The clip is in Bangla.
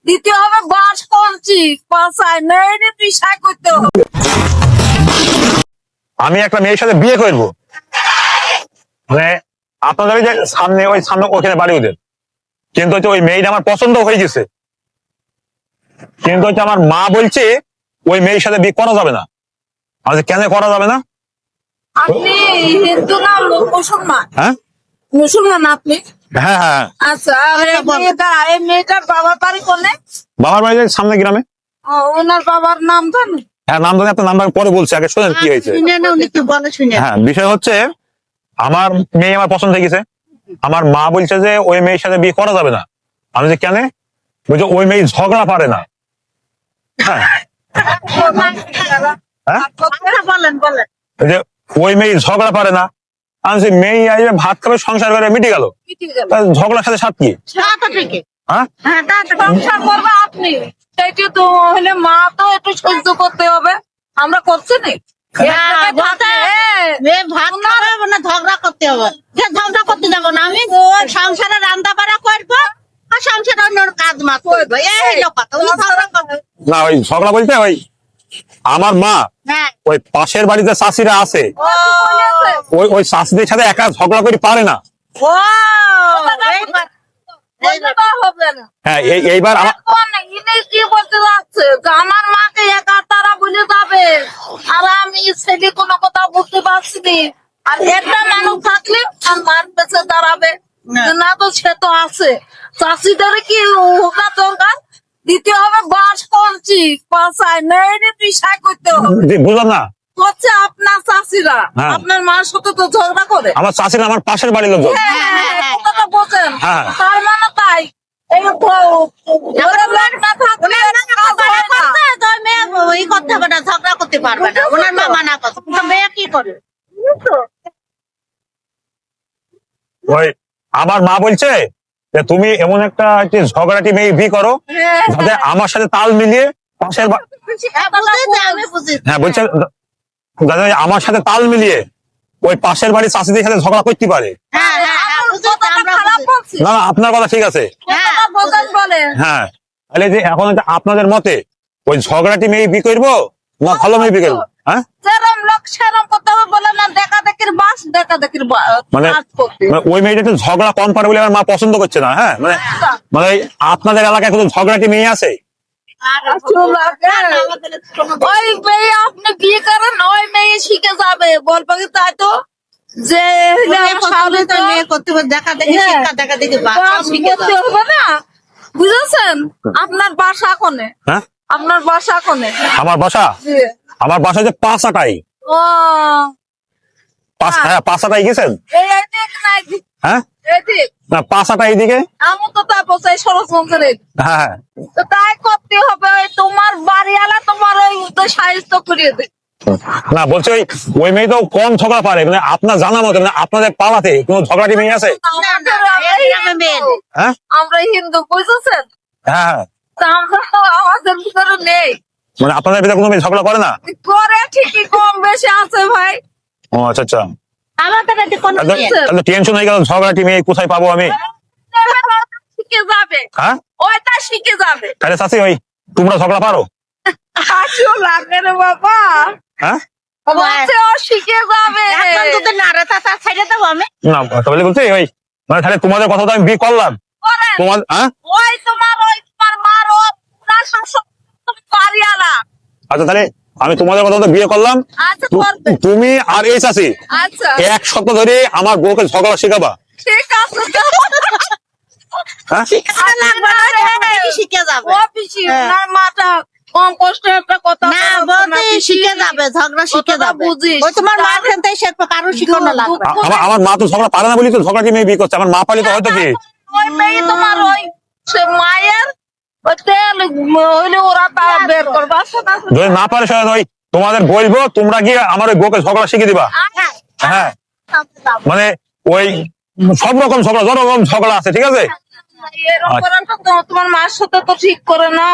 দিতে হবে বাস কমছি পাশায় নেই পিসাই করতে হবে। আমি একটা মেয়ের সাথে বিয়ে করবো, মানে আপনাদের যে সামনে ওখানে বাড়ি ওদের, কিন্তু হচ্ছে ওই মেয়েটা আমার পছন্দ হয়ে গেছে, কিন্তু হচ্ছে আমার মা বলছে ওই মেয়ের সাথে বিয়ে করা যাবে না। আমি কেন করা যাবে না? আপনি হিন্দু না মুসলমান? হ্যাঁ মুসলমান আপনি? হ্যাঁ হ্যাঁ। আচ্ছা, আর এই মেয়েটার বাবার বাড়ি কোনে? বাবার বাড়ি সামনে গ্রামে। ওনার বাবার নাম জানেন? হ্যাঁ নাম জানি, আপনার নাম্বার পরে বলছি, আগে শোনেন কি হয়েছে। হ্যাঁ, বিষয় হচ্ছে আমার মেয়ে আমার পছন্দ হয়ে গেছে, আমার মা বলছে যে ওই মেয়ের সাথে বিয়ে করা যাবে না। আমি যে কেন? বলছে ওই মেয়ে ঝগড়া পারে না। হ্যাঁ হ্যাঁ, বলেন বলেন। যে ওই মেয়ে ঝগড়া পারে না। আমি যে মেয়ে আসবে ভাত খাবে সংসার করে মিটে গেল, ঝগড়ার সাথে সাথ কি? হ্যাঁ, সংসার করবে আপনি, সেইটা তো হলে মা তো একটু সহ্য করতে হবে। আমরা করছি না ঝগড়া করতে হবে, ঝগড়া করতে যাবো না। আমি সংসারে রান্না বাড়া করবো আর সংসারে অন্য কাজ মাছ করবো, এই হলো কথা। ঝগড়া করবে না ওই ঝগড়া বলতে ওই আমার মা হ্যাঁ। ওই পাশের বাড়িতে চাষিরা আছে, ও ওই ওই চাষিদের সাথে একা ঝগড়া করে পারে না। ও হবে না। হ্যাঁ এইবার কি বলতে যাচ্ছে যে আমার মাকে একা তারা বলে যাবে, আর আমি ছেলে কোনো কথা বুঝতে পারছি নি। আর একটা মানুষ থাকলে আর মার পেছে দাঁড়াবে না, তো সে তো আছে। চাষিদের কি হোকা দরকার? দিতে হবে বাস কমছি পাশায় নেই পিসাই করতে হবে। বুঝলাম না, হচ্ছে আপনার চাষিরা হ্যাঁ। আপনার মার সাথে তো ঝগড়া করে। আমার চাষিরা আমার পাশের বাড়ির লোকজন। হ্যাঁ, কথাটা বোঝেন। হ্যাঁ। তার মানে তাই এই ঘরের লোক না থাকলে কাজ হয় না। ওই করতে হবে না, ঝগড়া করতে পারবে না। ওনার মা মানা করছে, মেয়ে কি করে? ওই আমার মা বলছে যে তুমি এমন একটা ঝগড়াটি মেয়ে বিয়ে করো যাতে আমার সাথে তাল মিলিয়ে পাশের হ্যাঁ, বুঝেছি, আমি বুঝেছি। হ্যাঁ বলছে যাতে আমার সাথে তাল মিলিয়ে ওই পাশের বাড়ির চাষিদের সাথে ঝগড়া করতে পারে। হ্যাঁ হ্যাঁ হ্যাঁ, বুঝেছি, কথাটা আমরা খারাপ বুঝেছি। বলছি। না না, আপনার কথা ঠিক আছে। কথাটা বোঝেন বলেন। হ্যাঁ, তাহলে যে এখন হচ্ছে আপনাদের মতে ওই ঝগড়াটি মেয়ে বিয়ে করবো না ভালো মেয়ে বিয়ে করবো? হ্যাঁ, যেরম লোক সেরম করতে হবে বলে না, দেখা দেখির বাস দেখা দেখির মানে ওই মেয়েটা একটু ঝগড়া কম পারে বলে আমার মা পছন্দ করছে না। হ্যাঁ, মানে মানে আপনাদের এলাকায় কোনো ঝগড়াটি মেয়ে আছে? ওই মেয়ে আপনি বিয়ে করেন, ওই মেয়ে শিখে যাবে, বলবো কি তাই তো যে মেয়ে করতে হবে, দেখা দেখি হ্যাঁ। শিক্ষা দেখা দেখি বাস শিখে করতে যাবে। হবে না, বুঝেছেন? আপনার বাসা কোনে? হ্যাঁ, আপনার বাসা কোনে? আমার বাসা হচ্ছে পাঁচাটাই। ও হ্যাঁ, পাঁচাটাই গেছেন? এই এদিক না এদিক? হ্যাঁ, এদিক। না পাঁচাটা এইদিকে। আমি তো তা বসাই সরস্বতীর। হ্যাঁ হ্যাঁ, তো তাই করতে হবে, ওই তোমার বাড়িওয়ালা তোমার ওই সাহিত্য করিয়ে দেবে। না বলছে ওই মেয়ে তো কম ঝগড়া পারে, মানে আপনার জানা মতো মানে আপনাদের পাড়াতে কোনো ঝগড়াটি মেয়ে আছে? হ্যাঁ আমরা হিন্দু, বুঝেছেন? হ্যাঁ হ্যাঁ, তা আমরা তো আমাদের ভিতরে নেই। মানে আপনাদের ভিতরে কোনো মেয়ে ঝগড়া করে না? করে ঠিকই, কম বেশি আছে ভাই। ও আচ্ছা আচ্ছা, আমাদের এতে কোনো ইয়ে নেই। তাহলে টেনশন হয়ে গেল, ঝগড়াটি মেয়ে কোথায় পাবো আমি? শিখে যাবে, হ্যাঁ, ওইটা শিখে যাবে। তাহলে চাচি ওই তোমরা ঝগড়া পারো? হাসিও লাগে রে বাবা। হ্যাঁ, বলছে ও শিখে যাবে। এখন যদি নাড়া তা ছেড়ে দেবো আমি। না তাহলে বলছি ওই মানে তাহলে তোমাদের কথা তো আমি বিয়ে করলাম করেন। তোমার। হ্যাঁ, ওই তোমার মার ও পুরা শাসক, তুমি বাড়িওয়ালা। আচ্ছা তাহলে আমি তোমাদের কথা তো বিয়ে করলাম, আচ্ছা করবে। তুমি আর এই চাচি আচ্ছা এক সপ্তাহ ধরে আমার বউকে ঝগড়া শেখাবা। ঠিক আছে। হ্যাঁ, লাগবে না, দেখি শিখে যাবে। ও পিসি, ওনার মাথা কম কষ্ট একটা কথা না বলো না, বলতে পিসি। শিখে যাবে, ঝগড়া শিখে কথাটা যাবে। বুঝিস। ওই তোমার মা খেলতে শিখবে, কারো শিখানো লাগবে না। আমার মা তো ঝগড়া পারে না বলি তো ঝগড়াটি মেয়ে বিয়ে করছে। আমার মা পারলে তো হয়তো কি ওই মেয়ে তোমার ওই সে মায়ের ওই তেল হইলে ওরা তা বের করবা। যদি না পারে সেটা ওই তোমাদের বলবো, তোমরা গিয়ে আমার ওই বউকে ঝগড়া শিখে দিবা। হ্যাঁ, মানে ওই সব রকম ঝগড়া, যত রকম ঝগড়া আছে, ঠিক আছে? এরকম করে তো তোমার মার সাথে তো ঠিক করে না।